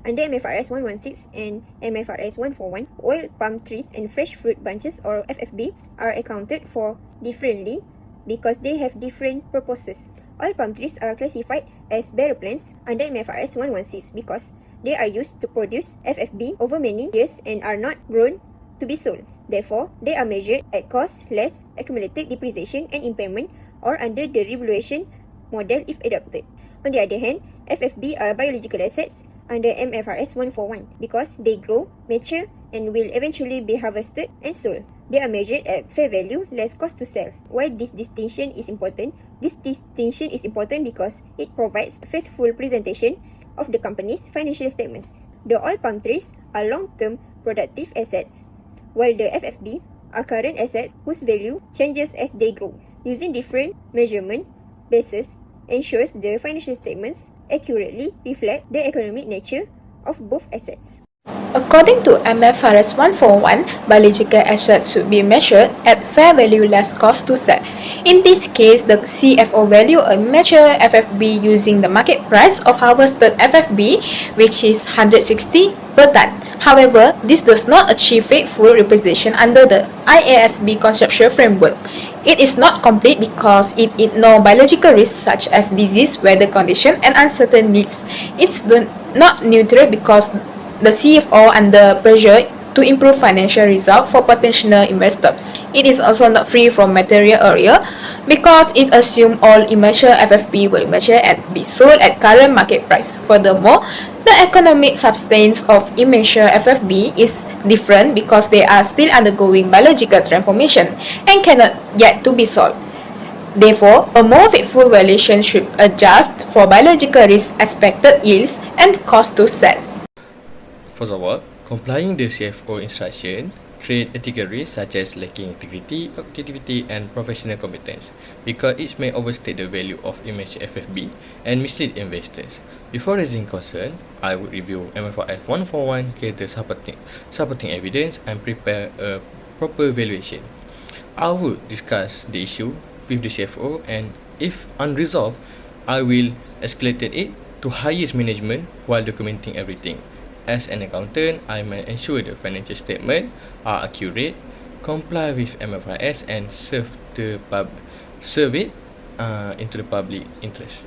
Under MFRS 116 and MFRS 141, all palm trees and fresh fruit bunches or FFB are accounted for differently because they have different purposes. All palm trees are classified as bearer plants under MFRS 116 because they are used to produce FFB over many years and are not grown to be sold. Therefore, they are measured at cost less accumulated depreciation and impairment or under the revaluation model if adopted. On the other hand, FFB are biological assets under MFRS 141 because they grow, mature, and will eventually be harvested and sold. They are measured at fair value less cost to sell. Why this distinction is important? This distinction is important because it provides a faithful presentation of the company's financial statements. The all palm trees are long-term productive assets, while the FFB are current assets whose value changes as they grow. Using different measurement bases ensures the financial statements accurately reflect the economic nature of both assets. According to MFRS 141, biological assets should be measured at fair value less cost to sell. In this case, the CFO value a mature FFB using the market price of harvested FFB, which is 160 per ton. However, this does not achieve faithful representation under the IASB conceptual framework. It is not complete because it ignores biological risks such as disease, weather condition, and uncertain needs. It's not neutral because the CFO under pressure to improve financial result for potential investor. It is also not free from material error because it assumes all immature FFB will mature and be sold at current market price. Furthermore, the economic substance of immature FFB is different because they are still undergoing biological transformation and cannot yet to be sold. Therefore, a more faithful valuation should adjust for biological risk, expected yields, and cost to sell. First of all, complying the CFO instruction create ethical risks such as lacking integrity, objectivity, and professional competence because it may overstate the value of image FFB and mislead investors. Before raising concern, I would review MFRS 141, gather supporting evidence, and prepare a proper valuation. I would discuss the issue with the CFO, and if unresolved, I will escalate it to highest management while documenting everything. As an accountant, I must ensure the financial statements are accurate, comply with MFRS, and serve it into the public interest.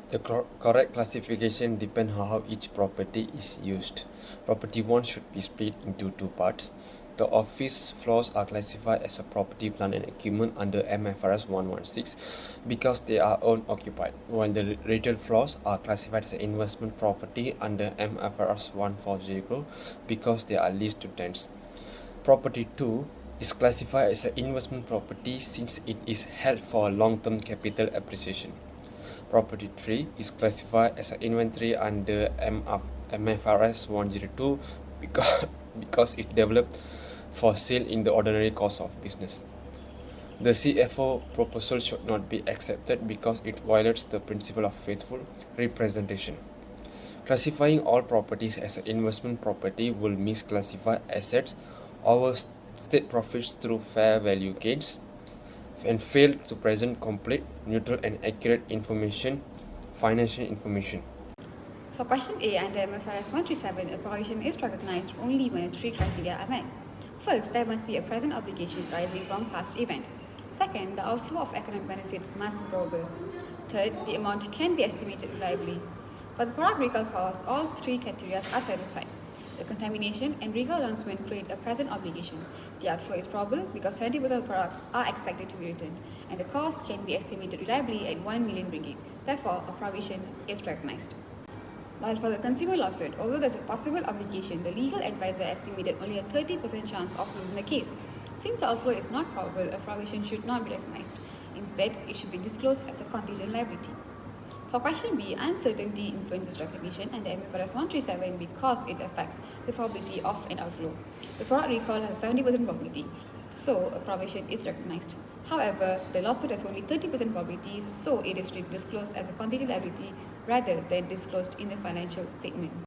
The correct classification depends on how each property is used. Property 1 should be split into two parts. The office floors are classified as a property, plant and equipment under MFRS 116 because they are owned occupied, while the retail floors are classified as investment property under MFRS 140 because they are leased to tenants. Property 2 is classified as an investment property since it is held for long-term capital appreciation. Property 3 is classified as an inventory under MFRS 102 because it developed for sale in the ordinary course of business. The CFO proposal should not be accepted because it violates the principle of faithful representation. Classifying all properties as an investment property will misclassify assets, overstate profits through fair value gains, and fail to present complete, neutral, and accurate financial information. For question A, under MFRS 137, a provision is recognized only when three criteria are met. First, there must be a present obligation arising from past event. Second, the outflow of economic benefits must be probable. Third, the amount can be estimated reliably. For the product recall cost, all three criteria are satisfied. The contamination and recall announcement create a present obligation. The outflow is probable because 70% of products are expected to be returned, and the cost can be estimated reliably at 1 million ringgit. Therefore, a provision is recognized. While for the consumer lawsuit, although there's a possible obligation, the legal advisor estimated only a 30% chance of losing the case. Since the outflow is not probable, a provision should not be recognized. Instead, it should be disclosed as a contingent liability. For question B, uncertainty influences recognition under MFRS 137 because it affects the probability of an outflow. The product recall has a 70% probability, so a provision is recognized. However, the lawsuit has only 30% probability, so it is disclosed as a contingent liability rather than disclosed in the financial statement.